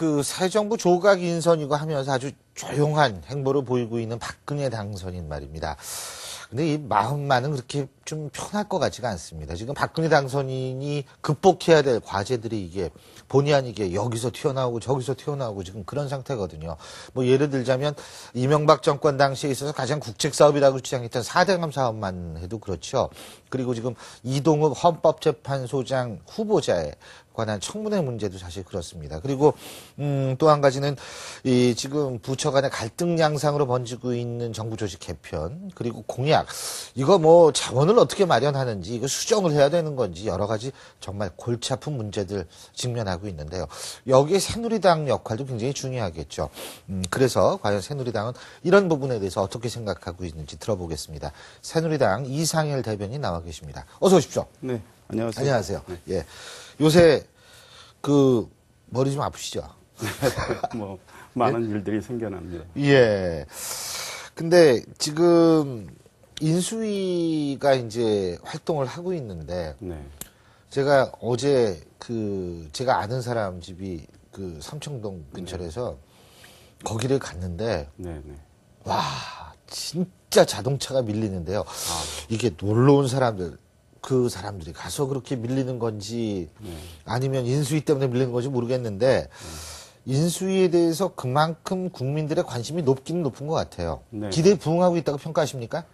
그 새 정부 조각 인선이고 하면서 아주 조용한 행보를 보이고 있는 박근혜 당선인 말입니다. 근데 이 마음만은 그렇게 좀 편할 것 같지가 않습니다. 지금 박근혜 당선인이 극복해야 될 과제들이 이게 본의 아니게 여기서 튀어나오고 저기서 튀어나오고 지금 그런 상태거든요. 뭐 예를 들자면 이명박 정권 당시에 있어서 가장 국책 사업이라고 주장했던 4대강 사업만 해도 그렇죠. 그리고 지금 이동욱 헌법재판소장 후보자에 관한 청문회 문제도 사실 그렇습니다. 그리고 또 한 가지는 이 지금 부처 간의 갈등 양상으로 번지고 있는 정부 조직 개편 그리고 공약 이거 뭐 자원을 어떻게 마련하는지 이거 수정을 해야 되는 건지 여러 가지 정말 골치 아픈 문제들 직면하고 있는데요. 여기에 새누리당 역할도 굉장히 중요하겠죠. 그래서 과연 새누리당은 이런 부분에 대해서 어떻게 생각하고 있는지 들어보겠습니다. 새누리당 이상열 대변인 나와 계십니다. 어서 오십시오. 네, 안녕하세요. 안녕하세요. 네. 예. 요새 그 머리 좀 아프시죠? 뭐 많은 일들이 생겨납니다. 예. 근데 지금 인수위가 이제 활동을 하고 있는데 네. 제가 어제 그 제가 아는 사람 집이 그 삼청동 근처라서 거기를 갔는데 네, 네. 와 진짜 자동차가 밀리는데요. 이게 놀러 온 사람들 그 사람들이 가서 그렇게 밀리는 건지 아니면 인수위 때문에 밀리는 건지 모르겠는데 인수위에 대해서 그만큼 국민들의 관심이 높기는 높은 것 같아요. 네. 기대에 부응하고 있다고 평가하십니까?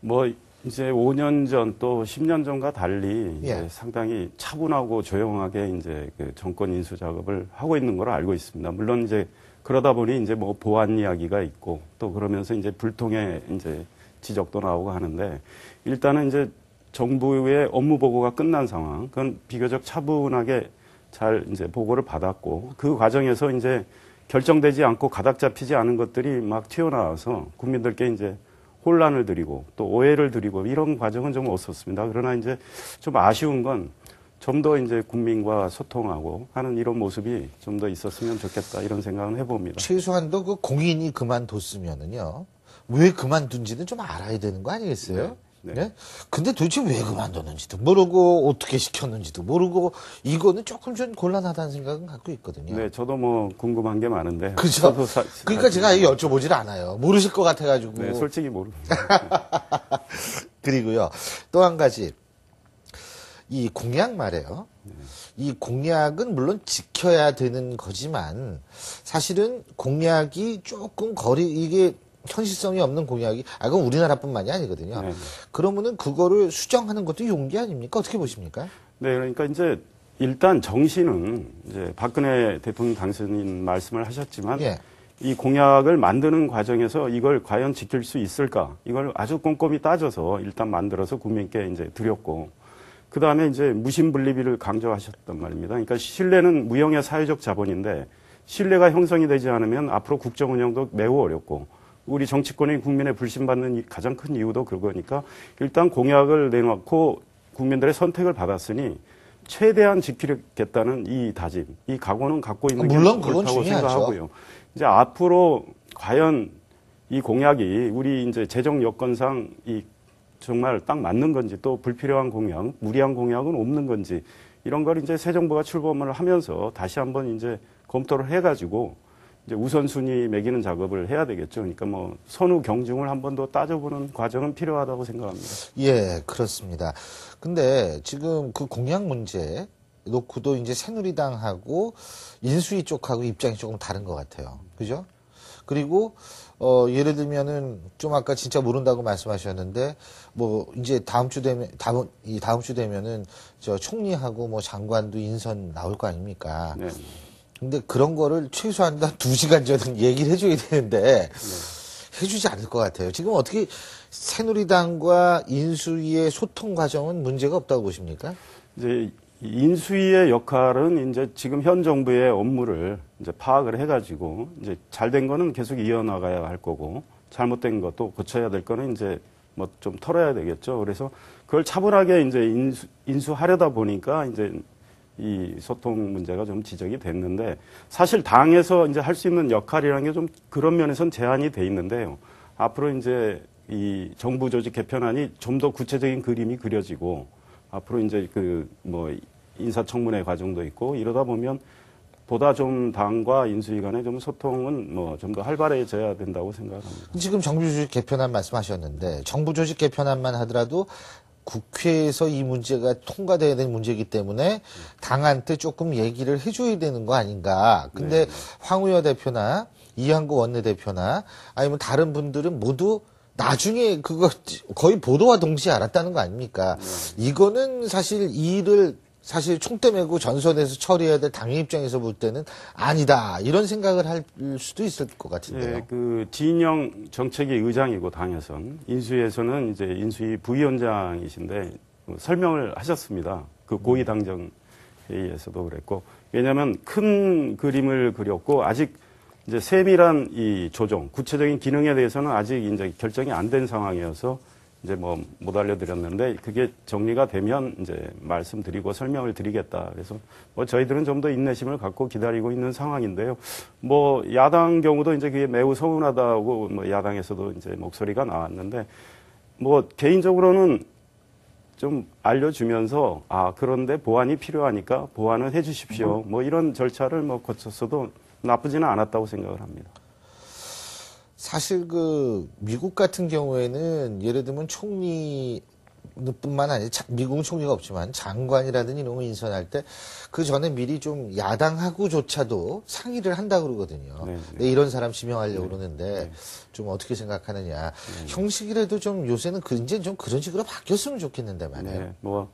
뭐 이제 5년 전 또 10년 전과 달리 예. 이제 상당히 차분하고 조용하게 이제 그 정권 인수 작업을 하고 있는 걸로 알고 있습니다. 물론 이제 그러다 보니 이제 뭐 보안 이야기가 있고 또 그러면서 이제 불통의 이제 지적도 나오고 하는데 일단은 이제 정부의 업무 보고가 끝난 상황, 그건 비교적 차분하게 잘 이제 보고를 받았고 그 과정에서 이제 결정되지 않고 가닥 잡히지 않은 것들이 막 튀어나와서 국민들께 이제 혼란을 드리고 또 오해를 드리고 이런 과정은 좀 없었습니다. 그러나 이제 좀 아쉬운 건 좀 더 이제 국민과 소통하고 하는 이런 모습이 좀 더 있었으면 좋겠다 이런 생각은 해봅니다. 최소한도 그 공인이 그만뒀으면은요. 왜 그만둔지는 좀 알아야 되는 거 아니겠어요? 네. 네. 근데 도대체 왜 그만뒀는지도 모르고 어떻게 시켰는지도 모르고 이거는 조금 좀 곤란하다는 생각은 갖고 있거든요. 네, 저도 뭐 궁금한 게 많은데. 그죠? 저도 그러니까 제가 여쭤보질 않아요. 모르실 것 같아가지고. 네, 솔직히 모릅니다. 그리고요. 또 한 가지. 이 공약 말이에요. 이 공약은 물론 지켜야 되는 거지만 사실은 공약이 조금 이게 현실성이 없는 공약이, 그건 우리나라뿐만이 아니거든요. 네. 그러면은 그거를 수정하는 것도 용기 아닙니까? 어떻게 보십니까? 네, 그러니까 이제 일단 정신은 이제 박근혜 대통령 당선인 말씀을 하셨지만 예. 이 공약을 만드는 과정에서 이걸 과연 지킬 수 있을까? 이걸 아주 꼼꼼히 따져서 일단 만들어서 국민께 이제 드렸고 그 다음에 이제 무신분리비를 강조하셨단 말입니다. 그러니까 신뢰는 무형의 사회적 자본인데 신뢰가 형성이 되지 않으면 앞으로 국정 운영도 매우 어렵고 우리 정치권이 국민의 불신받는 가장 큰 이유도 그거니까 일단 공약을 내놓고 국민들의 선택을 받았으니 최대한 지키겠다는 이 다짐, 이 각오는 갖고 있는 게 물론 그건 옳다고 중요하죠. 생각하고요. 이제 앞으로 과연 이 공약이 우리 이제 재정 여건상 이 정말 딱 맞는 건지 또 불필요한 공약, 무리한 공약은 없는 건지 이런 걸 이제 새 정부가 출범을 하면서 다시 한번 이제 검토를 해가지고 이제 우선순위 매기는 작업을 해야 되겠죠. 그러니까 뭐 선후 경중을 한 번 더 따져보는 과정은 필요하다고 생각합니다. 예, 그렇습니다. 근데 지금 그 공약 문제 놓고도 이제 새누리당하고 인수위 쪽하고 입장이 조금 다른 것 같아요. 그죠? 그리고 예를 들면은 좀 아까 진짜 모른다고 말씀하셨는데 뭐 이제 다음 주 되면은 저 총리하고 뭐 장관도 인선 나올 거 아닙니까? 네. 근데 그런 거를 최소한 2시간 전에 얘기를 해줘야 되는데 해주지 않을 것 같아요. 지금 어떻게 새누리당과 인수위의 소통 과정은 문제가 없다고 보십니까? 이제 인수위의 역할은 이제 지금 현 정부의 업무를 이제 파악을 해가지고 이제 잘된 거는 계속 이어나가야 할 거고 잘못된 것도 고쳐야 될 거는 이제 뭐 좀 털어야 되겠죠. 그래서 그걸 차분하게 이제 인수하려다 보니까 이제 이 소통 문제가 좀 지적이 됐는데 사실 당에서 이제 할 수 있는 역할이라는 게 좀 그런 면에서는 제한이 돼 있는데요. 앞으로 이제 이 정부 조직 개편안이 좀 더 구체적인 그림이 그려지고 앞으로 이제 그 뭐 인사청문회 과정도 있고 이러다 보면 보다 좀 당과 인수위 간의 좀 소통은 뭐 좀 더 활발해져야 된다고 생각합니다. 지금 정부 조직 개편안 말씀하셨는데 정부 조직 개편안만 하더라도 국회에서 이 문제가 통과돼야 되는 문제이기 때문에 당한테 조금 얘기를 해줘야 되는 거 아닌가. 근데 황우여 대표나 이한구 원내대표나 아니면 다른 분들은 모두 나중에 그거 거의 보도와 동시에 알았다는 거 아닙니까? 이거는 사실 이 일을 사실 총대 메고 전선에서 처리해야 될 당의 입장에서 볼 때는 아니다. 이런 생각을 할 수도 있을 것 같은데요. 예, 그 진영 정책위 의장이고 당에선 인수위에서는 이제 인수위 부위원장이신데 설명을 하셨습니다. 그 고위 당정 회의에서도 그랬고 왜냐하면 큰 그림을 그렸고 아직 이제 세밀한 이 조정, 구체적인 기능에 대해서는 아직 이제 결정이 안 된 상황이어서 이제 뭐 못 알려드렸는데 그게 정리가 되면 이제 말씀드리고 설명을 드리겠다. 그래서 뭐 저희들은 좀 더 인내심을 갖고 기다리고 있는 상황인데요. 뭐 야당 경우도 이제 그게 매우 서운하다고 뭐 야당에서도 이제 목소리가 나왔는데 뭐 개인적으로는 좀 알려주면서 그런데 보완이 필요하니까 보완을 해주십시오. 뭐 이런 절차를 뭐 거쳤어도 나쁘지는 않았다고 생각을 합니다. 사실 그 미국 같은 경우에는 예를 들면 총리뿐만 아니라 미국은 총리가 없지만 장관이라든지 이런 거 인선할 때 그 전에 미리 좀 야당하고조차도 상의를 한다 그러거든요. 네, 네, 이런 사람 지명하려고 그러는데 좀 어떻게 생각하느냐. 형식이라도 좀 요새는 이제 좀 그런 식으로 바뀌었으면 좋겠는데 말이에요. 네, 뭐